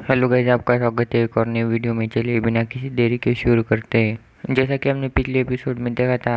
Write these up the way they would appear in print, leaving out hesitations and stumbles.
Hello guys, आपका स्वागत है एक और नई वीडियो में। चलिए बिना किसी देरी के शुरू करते हैं। जैसा कि हमने पिछले एपिसोड में देखा था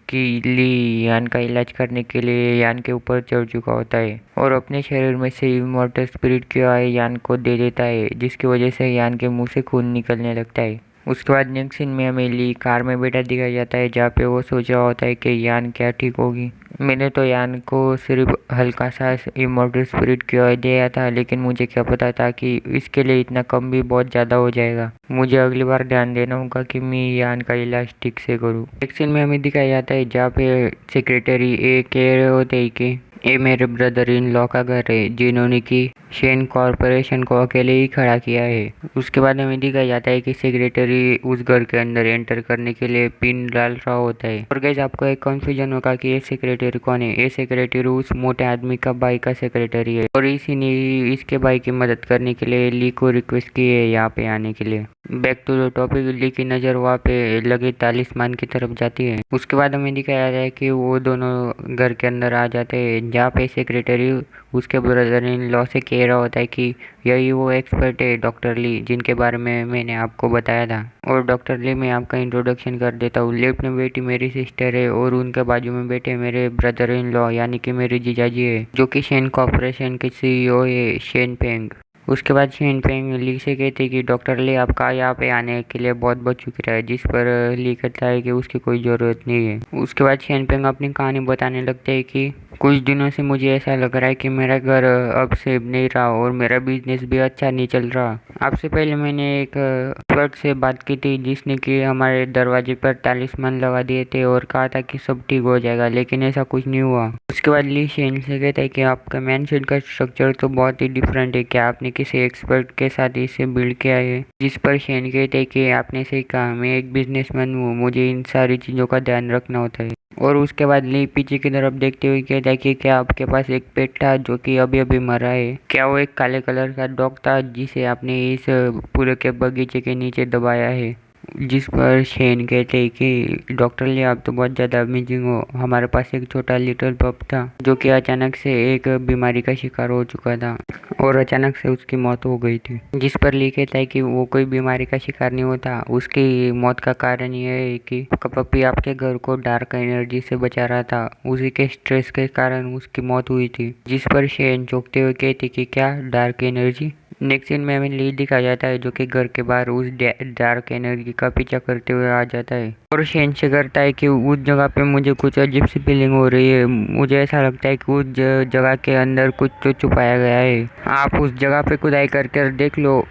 कि ली यान का इलाज करने के लिए यान के ऊपर चढ़ चुका होता है और अपने शरीर में से इमॉर्टल स्पिरिट की आय यान को दे देता है, जिसकी वजह से यान के मुंह से खून निकलने लगता है। उसके बाद नेक्स्ट सीन में हमें ली कार में बैठा दिखाया जाता है, जहाँ पे वो सोच रहा होता है कि यान क्या ठीक होगी। मैंने तो यान को सिर्फ हल्का सा इमॉर्टल स्पिरिट की ओर दिया था, लेकिन मुझे क्या पता था कि इसके लिए इतना कम भी बहुत ज़्यादा हो जाएगा। मुझे अगली बार ध्यान देना होगा कि मैं यान का इलाज ठीक से करूँ। एक सीन में हमें दिखाया जाता है जहाँ पे सेक्रेटरी ए कह रहे होते हैं कि ये मेरे ब्रदर इन लॉ का घर है, जिन्होंने की शेन कॉरपोरेशन को अकेले ही खड़ा किया है। उसके बाद हमें दिखाया जाता है कि सेक्रेटरी उस घर के अंदर एंटर करने के लिए पिन डाल रहा होता है। और गाइस, आपको एक कंफ्यूजन होगा कि ये सेक्रेटरी कौन है। ये सेक्रेटरी उस मोटे आदमी का भाई का सेक्रेटरी है और इसी ने इसके भाई की मदद करने के लिए ली को रिक्वेस्ट की है यहाँ पे आने के लिए। बैक टू द टॉपिक, ली की नज़र वहाँ पे लगे तालिस्मान की तरफ जाती है। उसके बाद हमें दिखाया जाता है कि वो दोनों घर के अंदर आ जाते हैं, जहाँ पे सेक्रेटरी उसके ब्रदर इन लॉ से कह रहा होता है कि यही वो एक्सपर्ट है डॉक्टर ली, जिनके बारे में मैंने आपको बताया था। और डॉक्टर ली, मैं आपका इंट्रोडक्शन कर देता हूँ। लेफ्ट में बैठी मेरी सिस्टर है और उनके बाजू में बैठे मेरे ब्रदर इन लॉ यानी कि मेरे जीजाजी है, जो कि शेन कॉर्पोरेशन के सीईओ है, शेन पेंग। उसके बाद शेन पेंग ली से कहते कि डॉक्टर ली, आपका यहाँ पे आने के लिए बहुत बहुत शुक्रिया है, जिस पर ली कहता है कि उसकी कोई ज़रूरत नहीं है। उसके बाद शेन पेंग अपनी कहानी बताने लगते हैं कि कुछ दिनों से मुझे ऐसा लग रहा है कि मेरा घर अब सेफ नहीं रहा और मेरा बिजनेस भी अच्छा नहीं चल रहा। आपसे पहले मैंने एक एक्सपर्ट से बात की थी, जिसने कि हमारे दरवाजे पर तालिस्मान लगा दिए थे और कहा था कि सब ठीक हो जाएगा, लेकिन ऐसा कुछ नहीं हुआ। उसके बाद ली शेन से कहता है कि आपका मैनशन का स्ट्रक्चर तो बहुत ही डिफरेंट है, क्या आपने किसी एक्सपर्ट के साथ इसे बिल्ड किया है। जिस पर शेन कहते हैं कि आपने सही कहा, मैं एक बिजनेसमैन हूँ, मुझे इन सारी चीज़ों का ध्यान रखना होता है। और उसके बाद ली पीछे की तरफ देखते हुए कहता है कि क्या आपके पास एक पेट था जो कि अभी अभी मरा है। क्या वो एक काले कलर का डॉग था जिसे आपने इस पूरे के बगीचे के नीचे दबाया है। जिस पर शेन कहते हैं कि डॉक्टर ली, आप तो बहुत ज़्यादा अमेजिंग हो। हमारे पास एक छोटा लिटिल पप था जो कि अचानक से एक बीमारी का शिकार हो चुका था और अचानक से उसकी मौत हो गई थी। जिस पर ली कहता है कि वो कोई बीमारी का शिकार नहीं होता, उसकी मौत का कारण यह है कि आपका पपी आपके घर को डार्क एनर्जी से बचा रहा था, उसी के स्ट्रेस के कारण उसकी मौत हुई थी। जिस पर शेन चौंकते हुए कहती कि क्या डार्क एनर्जी। नेक्स्ट सीन में हमें ली दिखाया जाता है, जो कि घर के बाहर उस डार्क एनर्जी का पीछा करते हुए आ जाता है और शेन से करता है कि उस जगह पे मुझे कुछ अजीब सी फीलिंग हो रही है। मुझे ऐसा लगता है कि उस जगह के अंदर कुछ तो छुपाया गया है, आप उस जगह पे खुदाई करके देख लो।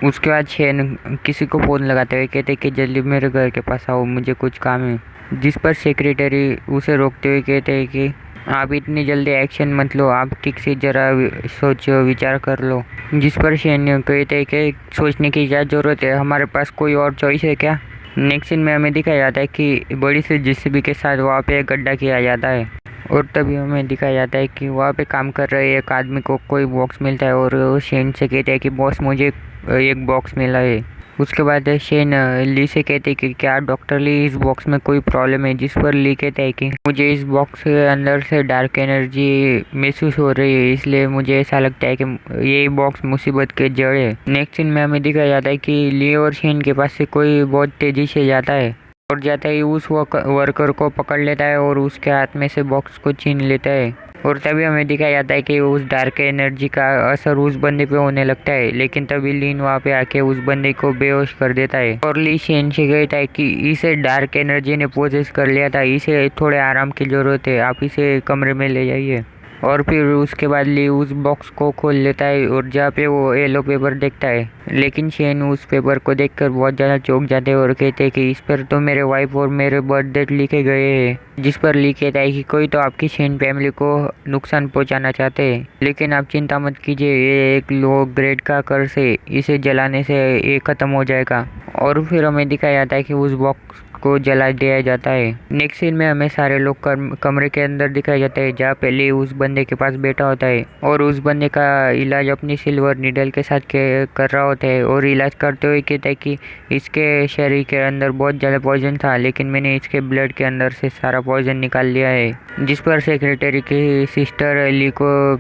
उसके बाद शेन किसी को फोन लगाते हुए कहते कि जल्दी मेरे घर के पास आओ, मुझे कुछ काम है। जिस पर सेक्रेटरी उसे रोकते हुए कहते हैं कि आप इतनी जल्दी एक्शन मत लो, आप ठीक से जरा सोचो, विचार कर लो। जिस पर शेन कहते हैं कि सोचने की क्या ज़रूरत है, हमारे पास कोई और चॉइस है क्या। नेक्स्ट सीन में हमें दिखाया जाता है कि बड़ी सी जेसीबी के साथ वहाँ पे एक गड्ढा किया जाता है और तभी हमें दिखाया जाता है कि वहाँ पे काम कर रहे एक आदमी को कोई बॉक्स मिलता है और शेन से कहते हैं कि बॉस, मुझे एक बॉक्स मिला है। उसके बाद शेन ली से कहते हैं कि क्या डॉक्टर ली, इस बॉक्स में कोई प्रॉब्लम है। जिस पर ली कहता है कि मुझे इस बॉक्स के अंदर से डार्क एनर्जी महसूस हो रही है, इसलिए मुझे ऐसा लगता है कि ये बॉक्स मुसीबत के जड़ है। नेक्स्ट सीन में हमें दिखाया जाता है कि ली और शेन के पास से कोई बहुत तेज़ी से जाता है और जाता ही उस वर्कर को पकड़ लेता है और उसके हाथ में से बॉक्स को छीन लेता है। और तभी हमें दिखाया जाता है कि उस डार्क एनर्जी का असर उस बंदे पे होने लगता है, लेकिन तभी लीन वहाँ पे आके उस बंदे को बेहोश कर देता है और ली शेन से कहता है कि इसे डार्क एनर्जी ने पोजेस कर लिया था, इसे थोड़े आराम की ज़रूरत है, आप इसे कमरे में ले जाइए। और फिर उसके बाद ली उस बॉक्स को खोल लेता है और जहाँ पे वो येलो पेपर देखता है, लेकिन शेन उस पेपर को देखकर बहुत ज़्यादा चौंक जाते हैं और कहते हैं कि इस पर तो मेरे वाइफ और मेरे बर्थ डेट लिखे गए हैं। जिस पर ली कहता है कि कोई तो आपकी शेन फैमिली को नुकसान पहुंचाना चाहते हैं, लेकिन आप चिंता मत कीजिए, ये एक लो ग्रेड का कर्स है, इसे जलाने से ये ख़त्म हो जाएगा। और फिर हमें दिखाया जाता है कि उस बॉक्स को जला दिया जाता है। नेक्स्ट सीन में हमें सारे लोग कमरे के अंदर दिखाया जाता है जहाँ पहले उस बंदे के पास बैठा होता है और उस बंदे का इलाज अपनी सिल्वर नीडल के साथ कर रहा होता है और इलाज करते हुए कहता है कि इसके शरीर के अंदर बहुत ज़्यादा पॉइजन था, लेकिन मैंने इसके ब्लड के अंदर से सारा पॉइजन निकाल लिया है। जिस पर सेक्रेटरी की सिस्टर ली को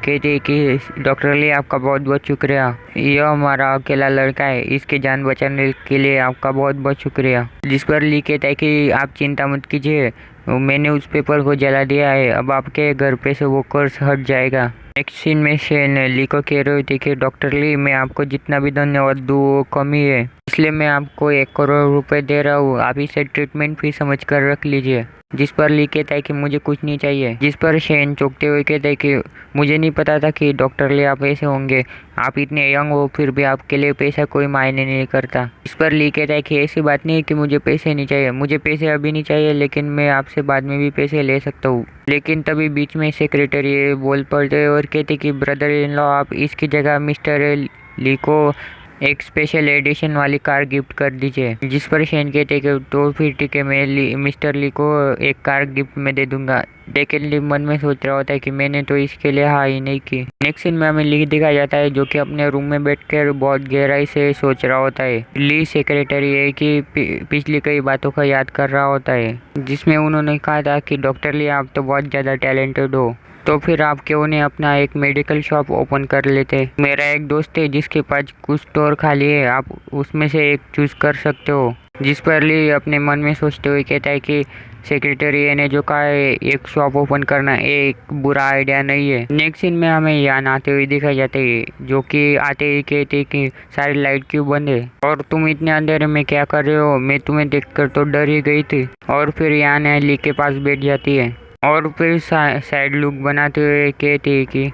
कहती है कि डॉक्टर ली आपका बहुत बहुत शुक्रिया, यह हमारा अकेला लड़का है, इसकी जान बचाने के लिए आपका बहुत बहुत शुक्रिया। जिस पर ली कहता है कि आप चिंता मत कीजिए, मैंने उस पेपर को जला दिया है, अब आपके घर पे से वो कर्ज हट जाएगा। नेक्स्ट सीन में शेन ली को कह रही थी कि डॉक्टर ली मैं आपको जितना भी धन्यवाद दूँ वो कम ही है, इसलिए मैं आपको 1 करोड़ रुपए दे रहा हूँ, आप इसे ट्रीटमेंट फी समझ कर रख लीजिए। जिस पर ली कहता है कि मुझे कुछ नहीं चाहिए। जिस पर शेन चौंकते हुए कहता है कि मुझे नहीं पता था कि डॉक्टर ली आप ऐसे होंगे, आप इतने यंग हो फिर भी आपके लिए पैसा कोई मायने नहीं करता। इस पर ली कहता है कि ऐसी बात नहीं है कि मुझे पैसे नहीं चाहिए, मुझे पैसे अभी नहीं चाहिए, लेकिन मैं आपसे बाद में भी पैसे ले सकता हूँ। लेकिन तभी बीच में सेक्रेटरी बोल पड़ते और कहते कि ब्रदर इन लॉ आप इसकी जगह मिस्टर ली को एक स्पेशल एडिशन वाली कार गिफ्ट कर दीजिए। जिस पर शेन कहते कि तो फिर ठीक है, मैं मिस्टर ली को एक कार गिफ्ट में दे दूंगा। लेकिन ली मन में सोच रहा होता है कि मैंने तो इसके लिए हाँ ही नहीं की। नेक्स्ट सीन में हमें ली दिखाया जाता है जो कि अपने रूम में बैठकर बहुत गहराई से सोच रहा होता है। ली सेक्रेटरी है कि पिछली कई बातों का याद कर रहा होता है जिसमें उन्होंने कहा था कि डॉक्टर ली आप तो बहुत ज़्यादा टैलेंटेड हो, तो फिर आप क्यों नहीं अपना एक मेडिकल शॉप ओपन कर लेते। मेरा एक दोस्त है जिसके पास कुछ स्टोर खाली है, आप उसमें से एक चूज कर सकते हो। जिस पर ली अपने मन में सोचते हुए कहता है कि सेक्रेटरी ने जो कहा है एक शॉप ओपन करना एक बुरा आइडिया नहीं है। नेक्स्ट सीन में हमें यान आते हुए दिखाई जाते हैं जो कि आते ही कहते कि सारी लाइट क्यों बंद है और तुम इतने अंधेरे में क्या कर रहे हो, मैं तुम्हें देखकर तो डर ही गई थी। और फिर यान ली के पास बैठ जाती है और फिर साइड लुक बनाते हुए कहती है कि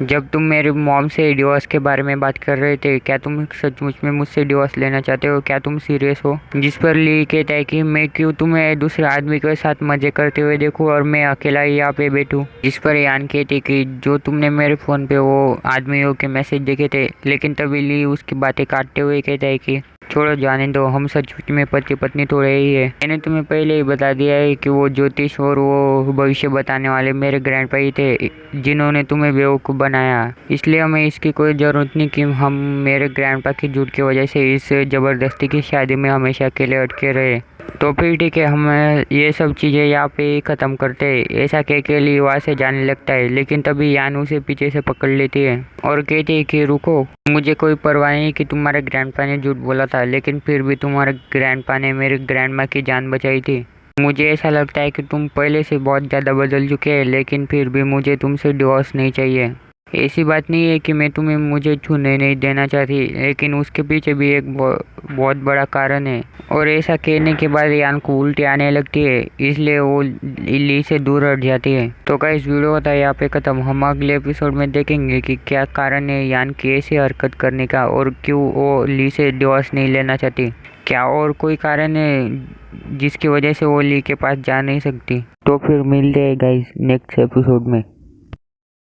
जब तुम मेरे मॉम से डिवोर्स के बारे में बात कर रहे थे, क्या तुम सचमुच में मुझसे डिवोर्स लेना चाहते हो, क्या तुम सीरियस हो। जिस पर ली कहता है कि मैं क्यों तुम्हें दूसरे आदमी के साथ मजे करते हुए देखूं और मैं अकेला ही यहाँ पे बैठूं। जिस पर यान कहती कि जो तुमने मेरे फ़ोन पे वो आदमियों के मैसेज देखे थे, लेकिन तभी ली उसकी बातें काटते हुए कहता है कि छोड़ो जाने दो, हम सचमुच में पति पत्नी थोड़े ही है। मैंने तुम्हें पहले ही बता दिया है कि वो ज्योतिष और वो भविष्य बताने वाले मेरे ग्रैंडपा ही थे जिन्होंने तुम्हें बेवकूफ़ बनाया, इसलिए हमें इसकी कोई ज़रूरत नहीं कि हम मेरे ग्रैंडपा की झूठ की वजह से इस ज़बरदस्ती की शादी में हमेशा के लिए अटके रहे। तो फिर ठीक है, हम ये सब चीज़ें यहाँ पे ही ख़त्म करते हैं। ऐसा कह के ली वहाँ से जाने लगता है, लेकिन तभी यान उसे पीछे से पकड़ लेती है और कहती है कि रुको, मुझे कोई परवाह नहीं कि तुम्हारे ग्रैंडपा ने झूठ बोला था, लेकिन फिर भी तुम्हारे ग्रैंडपा ने मेरे ग्रैंडमा की जान बचाई थी। मुझे ऐसा लगता है कि तुम पहले से बहुत ज़्यादा बदल चुके हैं, लेकिन फिर भी मुझे तुमसे डिवोर्स नहीं चाहिए। ऐसी बात नहीं है कि मैं तुम्हें मुझे छूने नहीं देना चाहती, लेकिन उसके पीछे भी एक बहुत बड़ा कारण है। और ऐसा कहने के बाद यान को उल्टी आने लगती है, इसलिए वो ली से दूर हट जाती है। तो गाइस वीडियो होता है यहाँ पे ख़त्म। हम अगले एपिसोड में देखेंगे कि क्या कारण है यान की ऐसी हरकत करने का और क्यों वो ली से डिवोर्स नहीं लेना चाहती। क्या और कोई कारण है जिसकी वजह से वो ली के पास जा नहीं सकती। तो फिर मिलते हैं गाइस नेक्स्ट एपिसोड में।